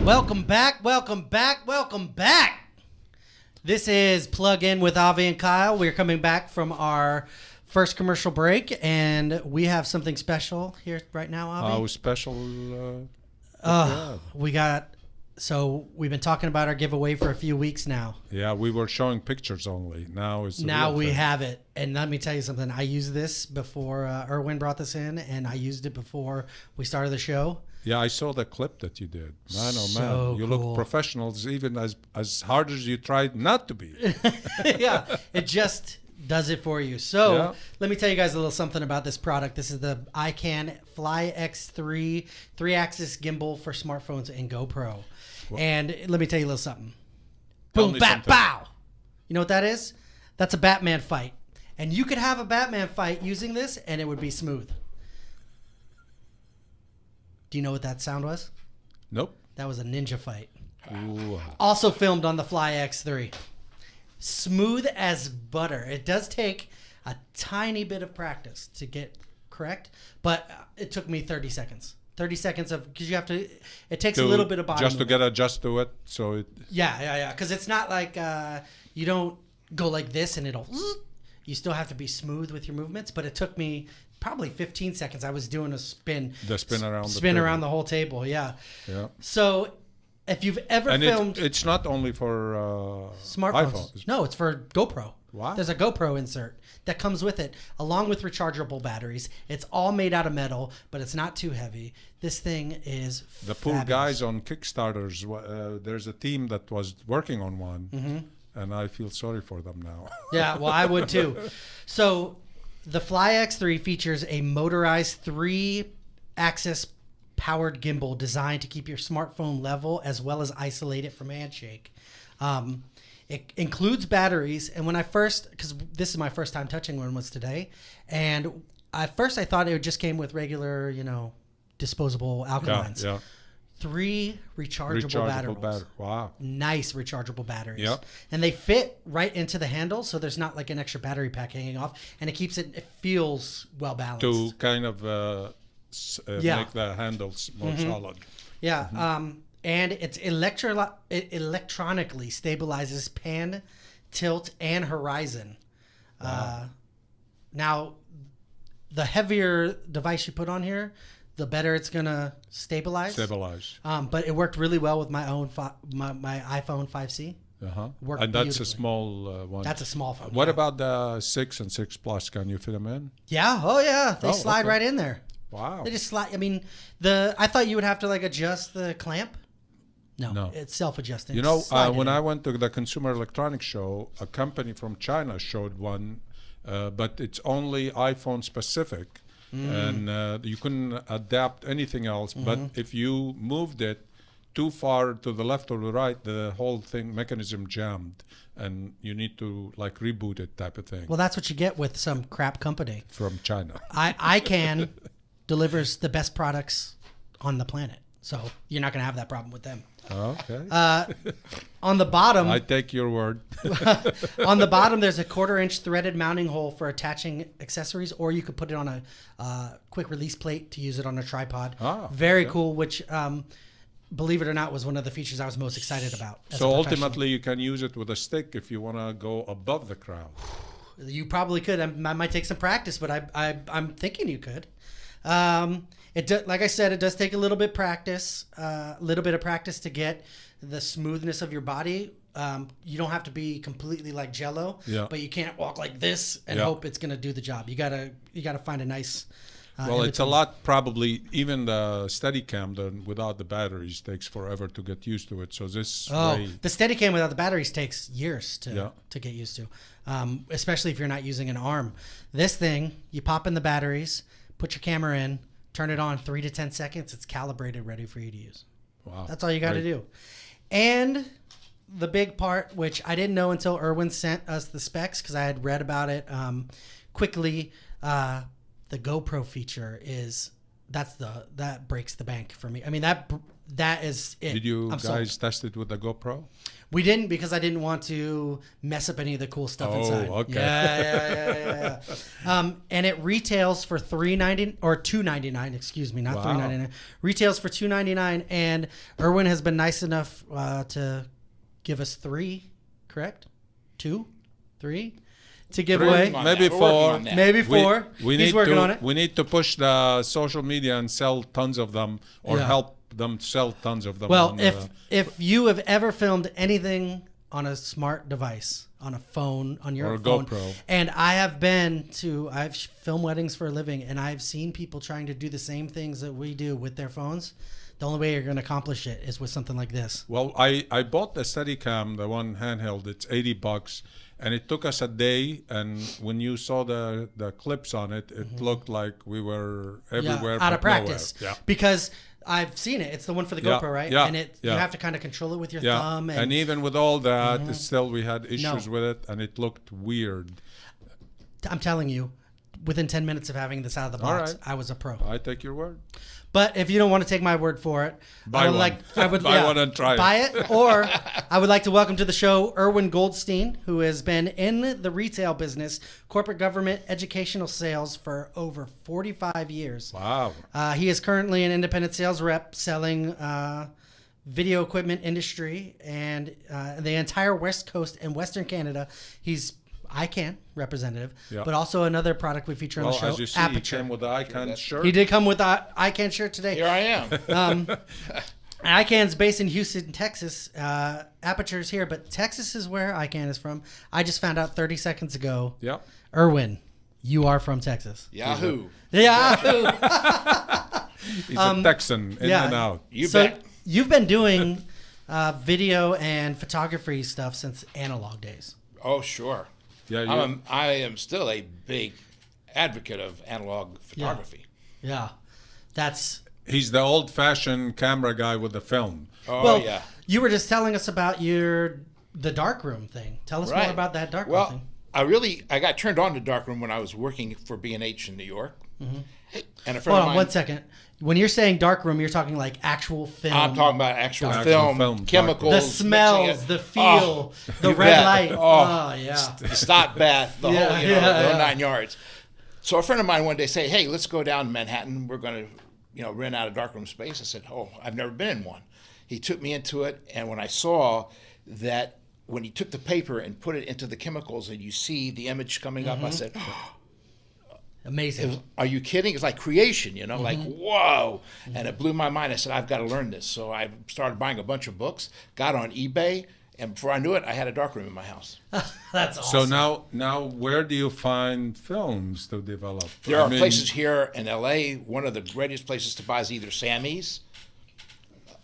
Welcome back, welcome back, welcome back. This is Plug In with Avi and Kyle. We're coming back from our first commercial break, and we have something special here right now, Avi. How special? We've been talking about our giveaway for a few weeks now. Yeah, we were showing pictures only. Now we have it. And let me tell you something. I used this before Erwin brought this in, and I used it before we started the show. Yeah, I saw the clip that you did. Man, oh so man, you cool. look professionals, even as hard as you tried not to be. Yeah, it just does it for you. So Let me tell you guys a little something about this product. This is the ikan Fly X3 3-axis gimbal for smartphones and GoPro. Well, and let me tell you a little something. Boom, bat, bow. You know what that is? That's a Batman fight. And you could have a Batman fight using this, and it would be smooth. Do you know what that sound was? Nope. That was a ninja fight. Ooh. Also filmed on the Fly X3. Smooth as butter. It does take a tiny bit of practice to get correct, but it took me 30 seconds. 30 seconds of, because you have to, it takes a little bit of body just movement. to get adjust to it. So it. Yeah. Because it's not like you don't go like this and it'll. You still have to be smooth with your movements, but it took me probably 15 seconds. I was doing a spin. The spin around around the whole table. Yeah. Yeah. So if you've ever filmed, it's not only for smartphones. iPhones. No, it's for GoPro. Wow. There's a GoPro insert that comes with it, along with rechargeable batteries. It's all made out of metal, but it's not too heavy. This thing is the poor guys on Kickstarters. There's a team that was working on one. Mm-hmm. And I feel sorry for them now. Yeah, well, I would too. So the Fly X3 features a motorized 3-axis powered gimbal designed to keep your smartphone level as well as isolate it from handshake. It includes batteries. And when because this is my first time touching one was today. And at first I thought it just came with regular, disposable alkalines. Yeah. 3 rechargeable batteries. Wow. Nice rechargeable batteries. Yep. And they fit right into the handle, so there's not like an extra battery pack hanging off, and it feels well balanced. To kind of make the handles more solid. Yeah. Mm-hmm. And it's it electronically stabilizes pan, tilt, and horizon. Wow. Now, the heavier device you put on here, the better it's gonna stabilize. But it worked really well with my own my iPhone 5C. And that's a small one. That's a small phone. What about the 6 and 6 Plus? Can you fit them in? Yeah. Oh yeah. They slide right in there. Wow. They just slide. I mean, I thought you would have to adjust the clamp. No. It's self-adjusting. When I went to the Consumer Electronics Show, a company from China showed one, but it's only iPhone specific. And you couldn't adapt anything else. But if you moved it too far to the left or the right, the whole mechanism jammed, and you need to reboot it, type of thing. Well, that's what you get with some crap company from China. iCan delivers the best products on the planet, so you're not going to have that problem with them. Okay. On the bottom, I take your word. On the bottom, there's a 1/4-inch threaded mounting hole for attaching accessories, or you could put it on a quick release plate to use it on a tripod. Very cool, which, believe it or not, was one of the features I was most excited about. So ultimately, you can use it with a stick if you want to go above the crowd. You probably could. I might take some practice, but I'm thinking you could. Like I said, it does take a little bit of practice to get the smoothness of your body. You don't have to be completely like Jello, but you can't walk like this and hope it's going to do the job. You gotta find a nice. It's a lot. Probably even the Steadicam without the batteries takes forever to get used to it. So this. The Steadicam without the batteries takes years to get used to, especially if you're not using an arm. This thing, you pop in the batteries, put your camera in. Turn it on 3 to 10 seconds. It's calibrated, ready for you to use. Wow. That's all you got to do. And the big part, which I didn't know until Erwin sent us the specs because I had read about it quickly. The GoPro feature that breaks the bank for me. I mean, that is it. Did you I'm sold. guys test it with the GoPro? We didn't because I didn't want to mess up any of the cool stuff inside. Okay. Yeah. And it retails for $3.90 or $2.99. Excuse me, not Wow. $3.99. Retails for $2.99, and Erwin has been nice enough to give us 3. Correct? 2, 3 to give away. Maybe 4. Maybe 4. He's working on it. We need to push the social media and sell tons of them, or Yeah. help them sell tons of them. Well, on if you have ever filmed anything on a smart device, on a phone, on your Or a phone, GoPro. and I've filmed weddings for a living, and I've seen people trying to do the same things that we do with their phones. The only way you're going to accomplish it is with something like this. Well, I bought the Steadicam, the one handheld. It's $80, and it took us a day. And when you saw the clips on it, it looked like we were everywhere, out of but nowhere. practice. Yeah. Because I've seen it. It's the one for the Yeah, GoPro, right? yeah, And you yeah. have to kind of control it with your Yeah, thumb. and even with all that, still we had issues No. with it, and it looked weird. I'm telling you, within 10 minutes of having this out of the box, right. I was a pro. I take your word. But if you don't want to take my word for it, Buy one. Buy one and try it. Buy it. Or I would like to welcome to the show Erwin Goldstein, who has been in the retail business, corporate government, educational sales for over 45 years. Wow. He is currently an independent sales rep selling video equipment industry and the entire West Coast and Western Canada. He's ikan representative, Yeah. but also another product we feature on Well, the show, as you see, Aperture. he came with the Icon shirt. He did come with the ikan shirt today. Here I am. ikan's based in Houston, Texas. Aperture's here, but Texas is where ikan is from. I just found out 30 seconds ago. Yeah. Erwin, you are from Texas. Yahoo. Yeah. He's a Texan, in and out. You so bet. you've been doing video and photography stuff since analog days. Oh, sure. Yeah, I am still a big advocate of analog photography. Yeah. That's he's the old-fashioned camera guy with the film. Oh, well, yeah. you were just telling us about the Darkroom thing. Tell us more about that Darkroom Well, thing. I got turned on to Darkroom when I was working for B&H in New York. Mm-hmm. And a friend Hold of on mine, 1 second. When you're saying Darkroom, you're talking like actual film. I'm talking about actual Actual film, film, chemicals, the mixing smells, it. the feel, the you red bet. light. Oh, Yeah. the stop bath, the Yeah, whole, the whole 9 yards. So a friend of mine one day said, "Hey, let's go down to Manhattan. We're going to, rent out a darkroom space." I said, "Oh, I've never been in one." He took me into it, and when I saw that, when he took the paper and put it into the chemicals, and you see the image coming up, I said, Amazing. "Are you kidding?" It's like creation, like whoa, and it blew my mind. I said, "I've got to learn this." So I started buying a bunch of books, got on eBay, and before I knew it, I had a darkroom in my house. That's awesome. So now, where do you find films to develop? There are places here in LA. One of the greatest places to buy is either Sammy's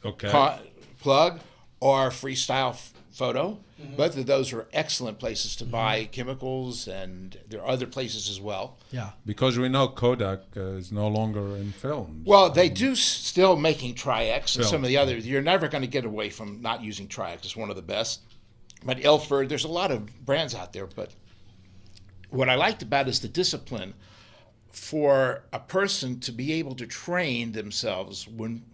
Plug or Freestyle Photo. Both of those are excellent places to buy chemicals, and there are other places as well. Yeah. Because we know Kodak is no longer in films. Well, they do still making Tri-X and Film. some of the others. You're never going to get away from not using Tri-X. It's one of the best. But Ilford, there's a lot of brands out there. But what I liked about it is the discipline for a person to be able to train themselves when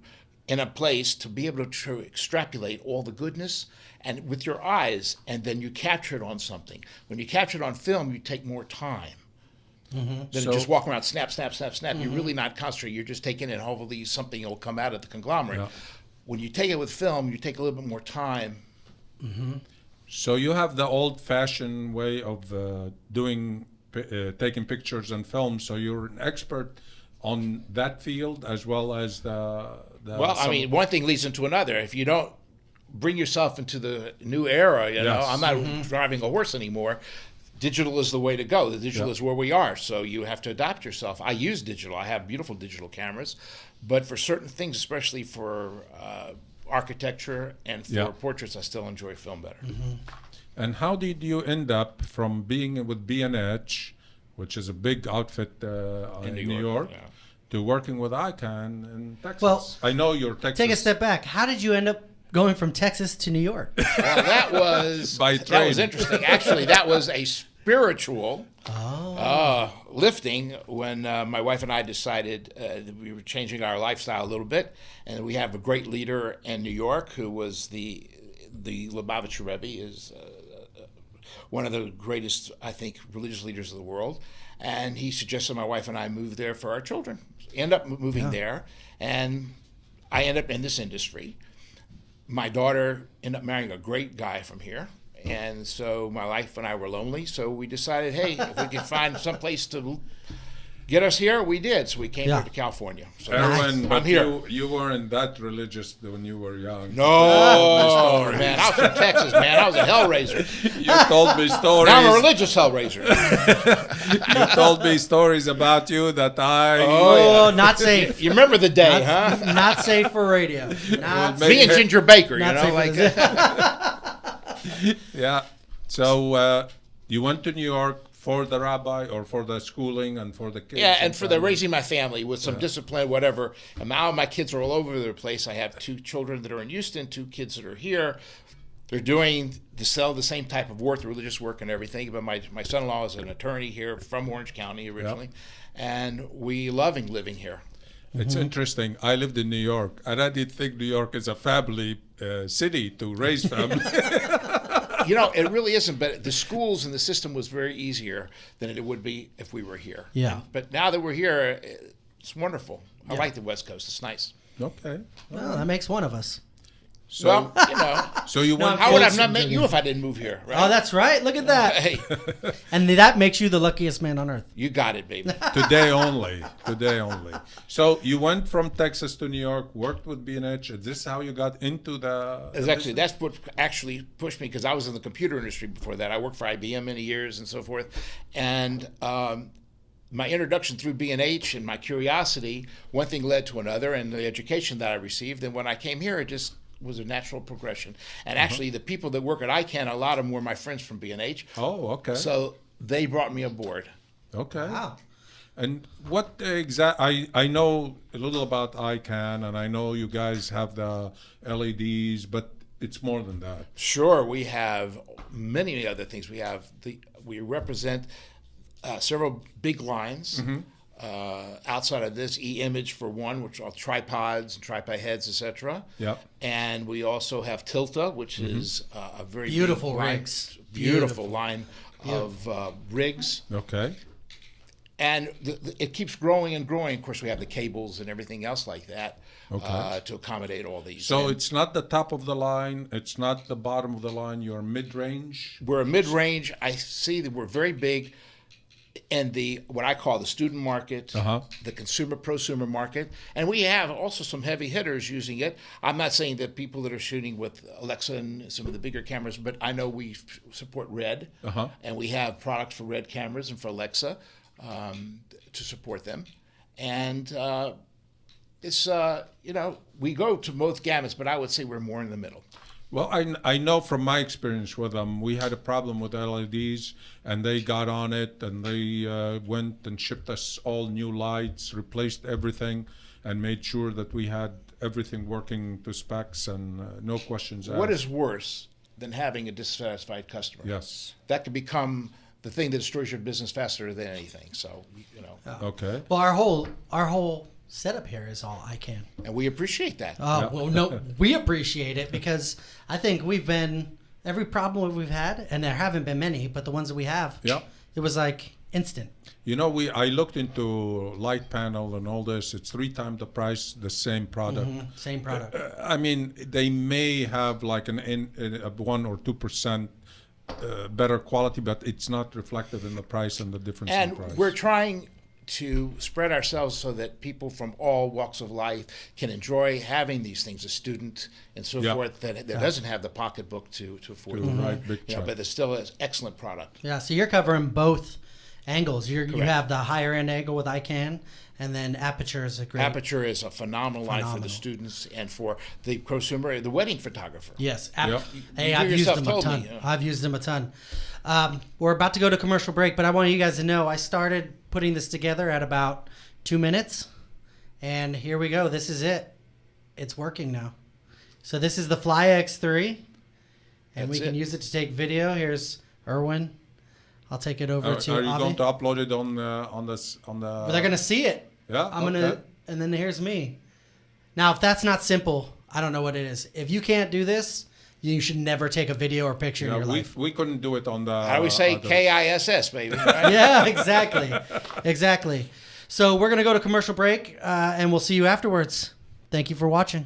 in a place, to be able to extrapolate all the goodness and with your eyes, and then you capture it on something. When you capture it on film, you take more time. Than just walk around, snap, snap, snap, snap. You're really not concentrating. You're just taking it, and hopefully something will come out of the conglomerate. Yeah. When you take it with film, you take a little bit more time. So you have the old-fashioned way of taking pictures and film. So you're an expert on that field as well as the Well, I mean, one thing leads into another. If you don't bring yourself into the new era, Yes. I'm not driving a horse anymore. Digital is the way to go. The digital is where we are, so you have to adapt yourself. I use digital. I have beautiful digital cameras, but for certain things, especially for architecture and for portraits, I still enjoy film better. And how did you end up from being with B&H, which is a big outfit in New York, to working with ikan in Texas? Well, I know you're Texas. Take a step back. How did you end up going from Texas to New York? Well, that was By that train. was interesting. Actually, that was spiritual lifting when my wife and I decided that we were changing our lifestyle a little bit, and we have a great leader in New York who was the Lubavitcher Rebbe, is one of the greatest, I think, religious leaders of the world, and he suggested my wife and I move there for our children. End up moving there, and I end up in this industry. My daughter ended up marrying a great guy from here. And so my wife and I were lonely, so we decided, hey, if we could find some place to get us here, we did. So we came here to California. So Erwin, I'm but here. you weren't that religious when you were young. No, man, I was from Texas, man. I was a hellraiser. You told me stories. Now I'm a religious hellraiser. You told me stories about you that Oh, not safe. You remember the day, huh? Not safe for radio. Not Me and Ginger Baker, you not know, safe like. for this. Yeah. So you went to New York for the rabbi or for the schooling and for the kids? Yeah, and for the family? raising my family with some discipline, whatever. And now my kids are all over the place. I have 2 children that are in Houston, 2 kids that are here. They're doing the same type of work, the religious work and everything. But my son-in-law is an attorney here from Orange County originally, and we loving living here. It's interesting. I lived in New York, and I did think New York is a family city to raise family. You know, it really isn't, but the schools and the system was very easier than it would be if we were here. Yeah. But now that we're here, it's wonderful. I like the West Coast. It's nice. Okay. Well, that makes one of us. So, Well, you know, so you went. how would I have not met you if I didn't move here, right? Oh, that's right. Look at that. Hey, And that makes you the luckiest man on earth. you got it, baby. Today only. Today only. So you went from Texas to New York, worked with B&H. Is this how you got into the? That's what actually pushed me, because I was in the computer industry before that. I worked for IBM many years and so forth, and my introduction through B&H and my curiosity, one thing led to another, and the education that I received. And when I came here, it just was a natural progression. And actually, the people that work at ICANN, a lot of them were my friends from B&H. Oh, okay. So they brought me aboard. Okay. Wow. And what I know a little about ICANN, and I know you guys have the LEDs, but it's more than that. Sure, we have many other things. We represent several big lines. Outside of this, e-image for one, which are tripods and tripod heads, etc. Yep. And we also have Tilta, which is a very Beautiful big line, rigs. beautiful line of rigs. Okay. And it keeps growing and growing. Of course, we have the cables and everything else like that to accommodate all these. So And it's not the top of the line. It's not the bottom of the line. You're mid-range. we're a mid-range. I see that we're very big in the what I call the student market, the consumer prosumer market, and we have also some heavy hitters using it. I'm not saying that people that are shooting with Alexa and some of the bigger cameras, but I know we support Red, and we have products for Red cameras and for Alexa to support them, and it's we go to both gamuts, but I would say we're more in the middle. Well, I know from my experience with them, we had a problem with LEDs, and they got on it, and they went and shipped us all new lights, replaced everything, and made sure that we had everything working to specs and no questions asked. What is worse than having a dissatisfied customer? Yes. That can become the thing that destroys your business faster than anything. So, Okay. Well, our whole setup here is all ICANN. and we appreciate that. Well, no, we appreciate it because I think every problem we've had, and there haven't been many, but the ones that we have, it was like instant. You know, I looked into light panel and all this. It's 3 times the price, the same product. Same product. I mean, they may have like a 1 or 2% better quality, but it's not reflected in the price and the difference in And price. we're trying to spread ourselves so that people from all walks of life can enjoy having these things, a student and so forth that doesn't have the pocketbook to afford them. Right, big check. But it's still an excellent product. Yeah, so you're covering both angles. You have the higher end angle with ICANN, and then Aperture is a great. Aperture is a phenomenal line for the students and for the prosumer, the wedding photographer. Yes. You I've used yourself them a told ton. me, yeah. I've used them a ton. We're about to go to commercial break, but I want you guys to know I started putting this together at about 2 minutes, and here we go. This is it. It's working now. So this is the Fly X3, and we can use it to take video. Here's Erwin I'll take it over to Are you Avi. going to upload it on this on the? They're gonna see it. Yeah. I'm gonna, and then here's me. Now, if that's not simple, I don't know what it is. If you can't do this, you should never take a video or picture in your life. We couldn't do it on the. How do we say KISS, baby? Right? Yeah, exactly, exactly. So we're gonna go to commercial break, and we'll see you afterwards. Thank you for watching.